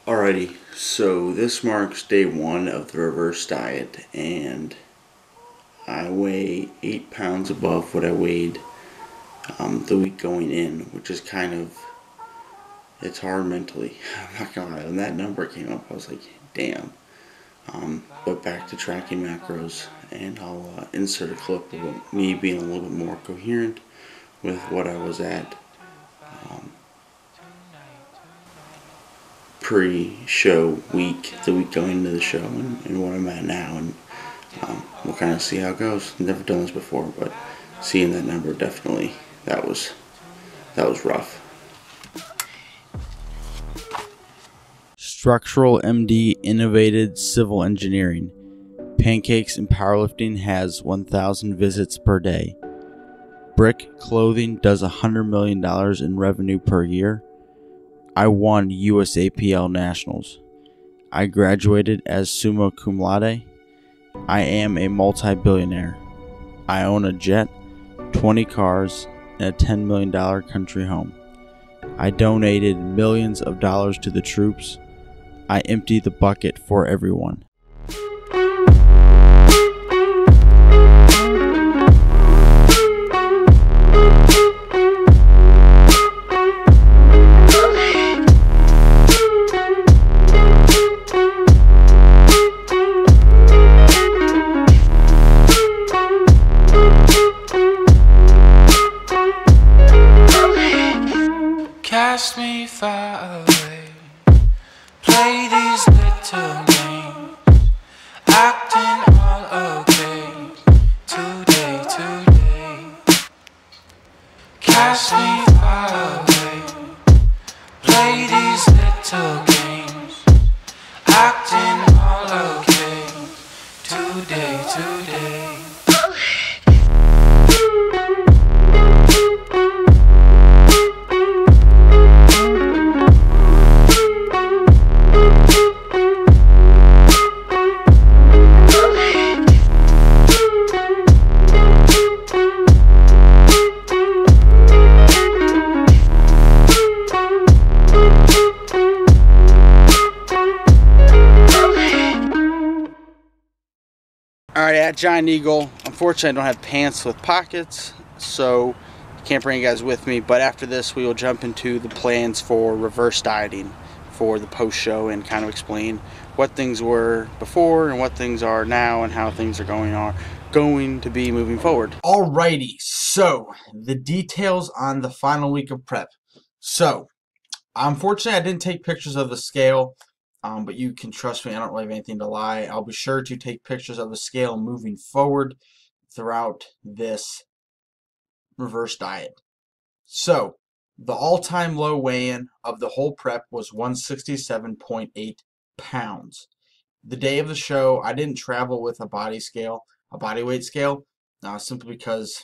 Alrighty, so this marks day 1 of the reverse diet, and I weigh 8 pounds above what I weighed the week going in, which is it's hard mentally. I'm not gonna lie, when that number came up, I was like, damn. But back to tracking macros, and I'll insert a clip of me being a little bit more coherent with what I was at pre-show week, the week going into the show, and what I'm at now, and we'll kind of see how it goes. Never done this before, but seeing that number, definitely, that was rough. Structural MD Innovated Civil Engineering. Pancakes and Powerlifting has 1,000 visits per day. Brick Clothing does $100 million in revenue per year. I won USAPL Nationals. I graduated as summa cum laude. I am a multi-billionaire. I own a jet, 20 cars, and a $10 million country home. I donated millions of dollars to the troops. I empty the bucket for everyone. Cast me far away. Play these little games. Acting all okay. Today. Cast me far away. Play these little games. Acting all okay. Today. Alright, at Giant Eagle, unfortunately I don't have pants with pockets, so I can't bring you guys with me, but after this we will jump into the plans for reverse dieting for the post show and kind of explain what things were before and what things are now and how things are going to be moving forward. Alrighty, so the details on the final week of prep. So, unfortunately I didn't take pictures of the scale. But you can trust me, I don't really have anything to lie. I'll be sure to take pictures of the scale moving forward throughout this reverse diet. So, the all-time low weigh-in of the whole prep was 167.8 pounds. The day of the show, I didn't travel with a body weight scale, simply because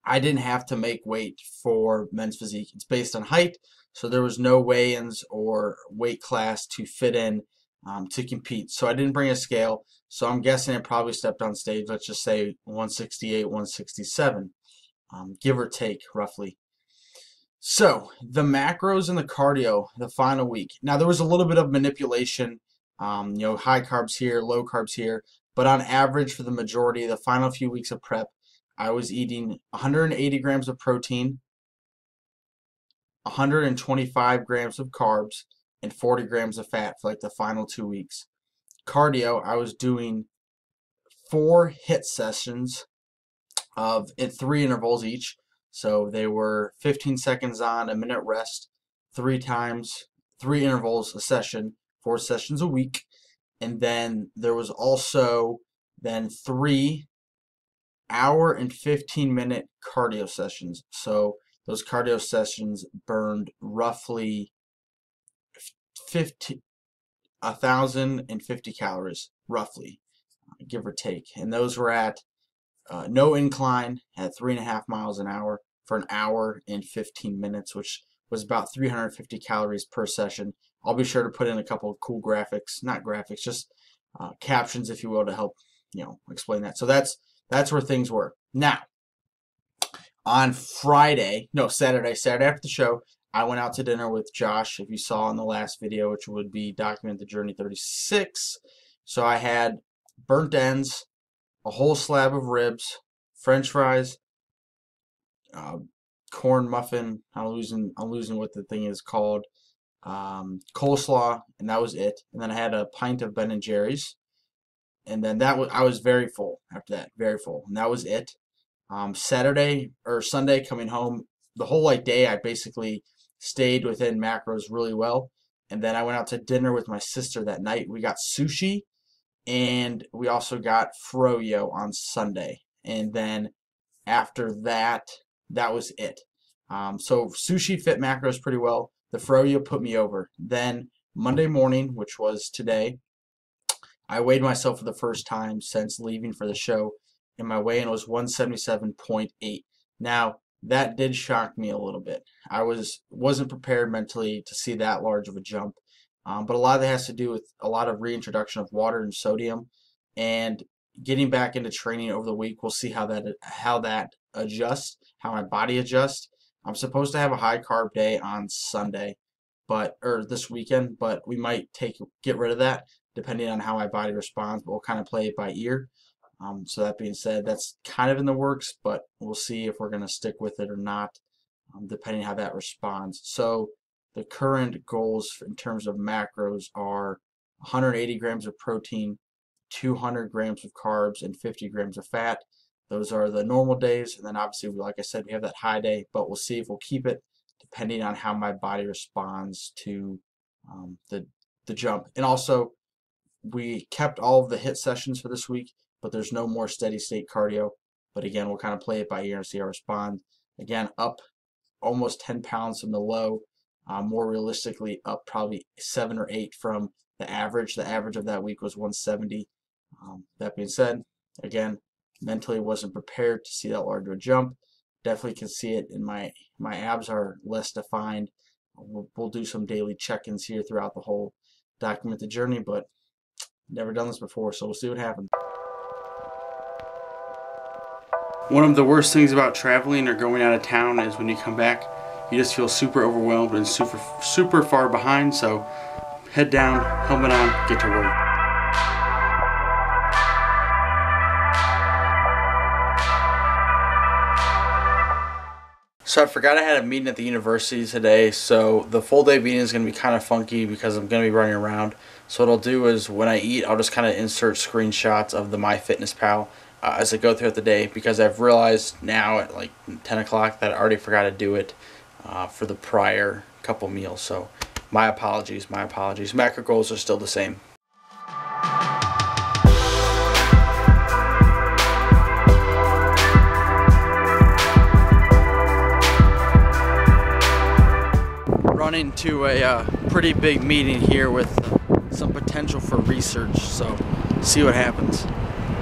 I didn't have to make weight for men's physique. It's based on height. So there was no weigh-ins or weight class to fit in to compete. So I didn't bring a scale. So I'm guessing I probably stepped on stage, let's just say 168, 167, give or take roughly. So the macros and the cardio the final week. Now there was a little bit of manipulation, high carbs here, low carbs here. But on average for the majority of the final few weeks of prep, I was eating 180 grams of protein, 125 grams of carbs, and 40 grams of fat for like the final 2 weeks. Cardio, I was doing 4 HIIT sessions at 3 intervals each. So they were 15 seconds on, a minute rest, 3 times, 3 intervals a session, 4 sessions a week. And then there was also then 3 hour and 15-minute cardio sessions. So those cardio sessions burned roughly 1,050 calories, roughly, give or take. And those were at no incline, at 3.5 miles an hour for an hour and 15 minutes, which was about 350 calories per session. I'll be sure to put in a couple of cool graphics, not graphics, just captions, if you will, to help explain that. So that's where things were. Now, on Saturday after the show, I went out to dinner with Josh, if you saw in the last video, which would be Document the Journey 36. So I had burnt ends, a whole slab of ribs, French fries, corn muffin. I'm losing what the thing is called. Coleslaw, and that was it. And then I had a pint of Ben and Jerry's, and then I was very full after that, very full, and that was it. Saturday or Sunday coming home, the whole day I basically stayed within macros really well, and then I went out to dinner with my sister that night. We got sushi, and we also got froyo on Sunday, and then after that, that was it. So sushi fit macros pretty well. The froyo put me over. Then Monday morning, which was today, I weighed myself for the first time since leaving for the show, and my weigh-in was 177.8. Now, that did shock me a little bit. I wasn't prepared mentally to see that large of a jump, but a lot of that has to do with a lot of reintroduction of water and sodium, and getting back into training over the week. We'll see how that adjusts, how my body adjusts. I'm supposed to have a high carb day on Sunday, or this weekend, but we might get rid of that depending on how my body responds. But we'll kind of play it by ear. So that being said, that's kind of in the works, but we'll see if we're going to stick with it or not, depending on how that responds. So the current goals in terms of macros are 180 grams of protein, 200 grams of carbs, and 50 grams of fat. Those are the normal days, and then obviously, like I said, we have that high day, but we'll see if we'll keep it depending on how my body responds to the jump. And also, we kept all of the HIIT sessions for this week, but there's no more steady state cardio. But again, we'll kind of play it by ear and see how I respond. Again, up almost 10 pounds from the low. More realistically, up probably 7 or 8 from the average. The average of that week was 170. That being said, again, mentally wasn't prepared to see that large of a jump. Definitely can see it in my abs are less defined. We'll do some daily check-ins here throughout the whole Document the Journey, but never done this before, so we'll see what happens. One of the worst things about traveling or going out of town is when you come back, you just feel super overwhelmed and super far behind. So head down, helmet on, get to work. So I forgot I had a meeting at the university today, so the full day meeting is going to be kind of funky because I'm going to be running around. So what I'll do is when I eat, I'll just kind of insert screenshots of the MyFitnessPal as I go throughout the day, because I've realized now at like 10 o'clock that I already forgot to do it for the prior couple meals. So my apologies. Macro goals are still the same. Running to a pretty big meeting here with some potential for research, so see what happens.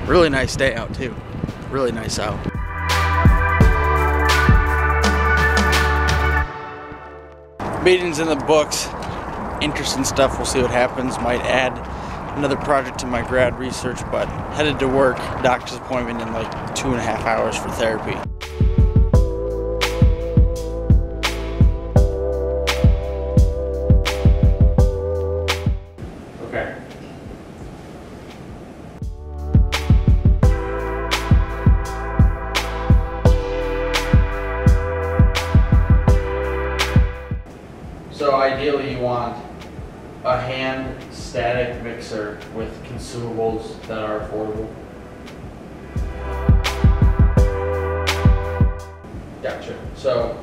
Really nice day out too. Really nice out. Meetings in the books. Interesting stuff. We'll see what happens. Might add another project to my grad research, but headed to work. Doctor's appointment in like 2.5 hours for therapy. So ideally you want a hand static mixer with consumables that are affordable. Gotcha. So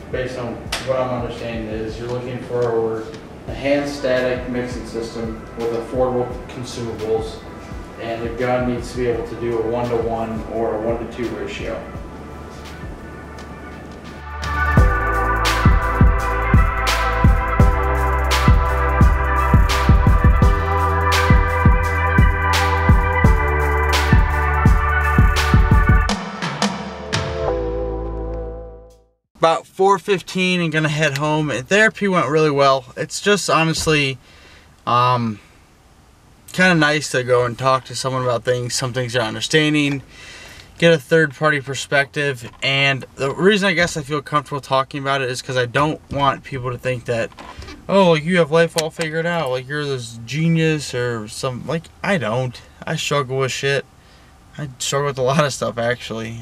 based on what I'm understanding is you're looking for a hand static mixing system with affordable consumables, and the gun needs to be able to do a 1-to-1 or a 1-to-2 ratio. About 4:15 and gonna head home. And therapy went really well. It's just honestly kind of nice to go and talk to someone about things, some things you're not understanding, get a third-party perspective. And the reason I guess I feel comfortable talking about it is because I don't want people to think that, oh, like you have life all figured out, like you're this genius or some, like I don't. I struggle with shit. I struggle with a lot of stuff actually.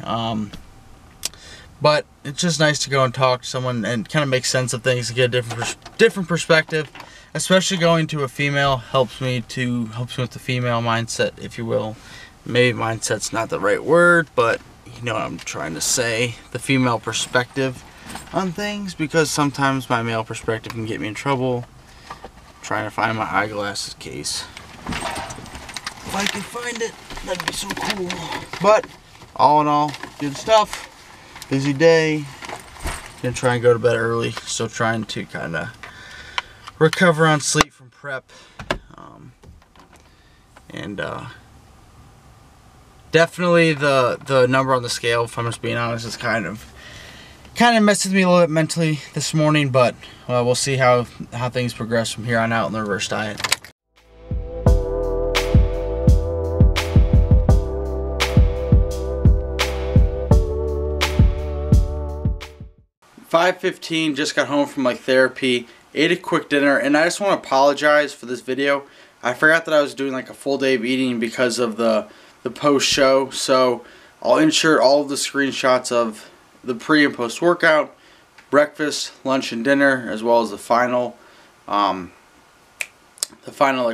But it's just nice to go and talk to someone and kind of make sense of things, to get a different perspective. Especially going to a female helps me with the female mindset, if you will. Maybe mindset's not the right word, but you know what I'm trying to say. The female perspective on things, because sometimes my male perspective can get me in trouble. I'm trying to find my eyeglasses case. If I could find it, that'd be so cool. But all in all, good stuff. Busy day. Gonna try and go to bed early. Still trying to kind of recover on sleep from prep. Definitely the number on the scale, if I'm just being honest, is kind of messed with me a little bit mentally this morning, but we'll see how things progress from here on out in the reverse diet. $5:15, just got home from like therapy, ate a quick dinner, and I just want to apologize for this video. I forgot that I was doing like a full day of eating because of the post show, so I'll insert all of the screenshots of the pre and post workout, breakfast, lunch, and dinner, as well as the final like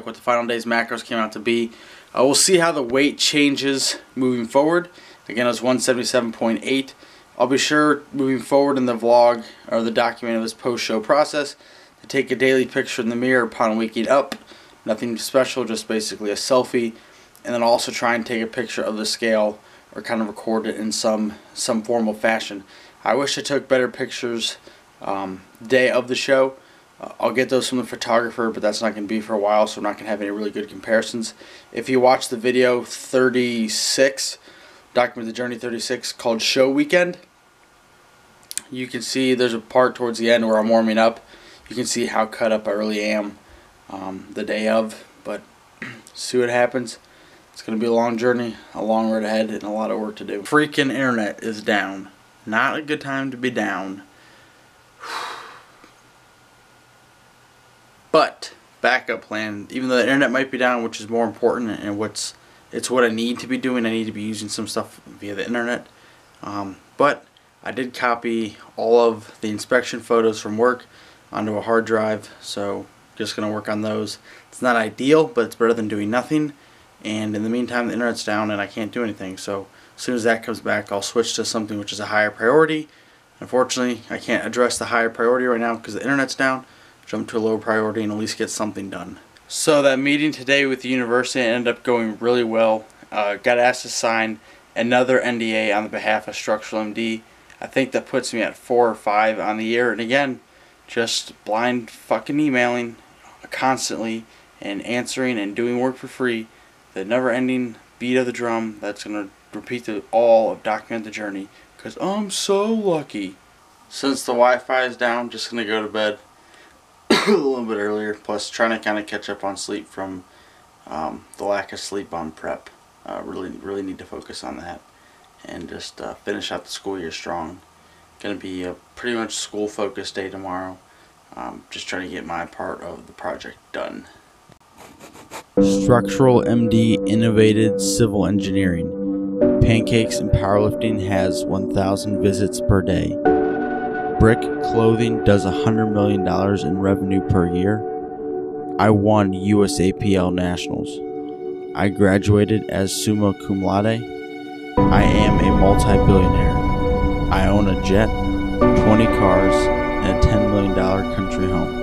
what the final day's macros came out to be. We'll see how the weight changes moving forward. Again, it was 177.8. I'll be sure moving forward in the vlog or the document of this post-show process to take a daily picture in the mirror upon waking up. Nothing special, just basically a selfie. And then also try and take a picture of the scale or kind of record it in some formal fashion. I wish I took better pictures day of the show. I'll get those from the photographer, but that's not going to be for a while, so I'm not going to have any really good comparisons. If you watch the video 36, Document the Journey 36, called Show Weekend, you can see there's a part towards the end where I'm warming up. You can see how cut up I really am the day of, but see what happens. It's going to be a long journey, a long road ahead, and a lot of work to do. Freaking internet is down. Not a good time to be down. But, backup plan. Even though the internet might be down, which is more important, and it's what I need to be doing. I need to be using some stuff via the internet. But I did copy all of the inspection photos from work onto a hard drive, so just going to work on those. It's not ideal, but it's better than doing nothing. And in the meantime, the internet's down and I can't do anything. So as soon as that comes back, I'll switch to something which is a higher priority. Unfortunately, I can't address the higher priority right now because the internet's down. Jump to a lower priority and at least get something done. So that meeting today with the university ended up going really well. Got asked to sign another NDA on the behalf of Structural MD. I think that puts me at 4 or 5 on the year. And again, just blind fucking emailing constantly and answering and doing work for free. The never-ending beat of the drum that's going to repeat all of Document the Journey, because I'm so lucky. Since the Wi-Fi is down, just going to go to bed a little bit earlier, plus trying to kind of catch up on sleep from the lack of sleep on prep. Really need to focus on that and just finish out the school year strong. Going to be a pretty much school-focused day tomorrow. Just trying to get my part of the project done. Structural MD innovated civil engineering. Pancakes and Powerlifting has 1,000 visits per day. Brick Clothing does $100 million in revenue per year. I won USAPL Nationals. I graduated as summa cum laude. I am a multi-billionaire. I own a jet, 20 cars, and a $10 million country home.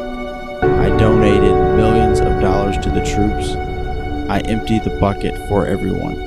I donated millions of dollars to the troops. I empty the bucket for everyone.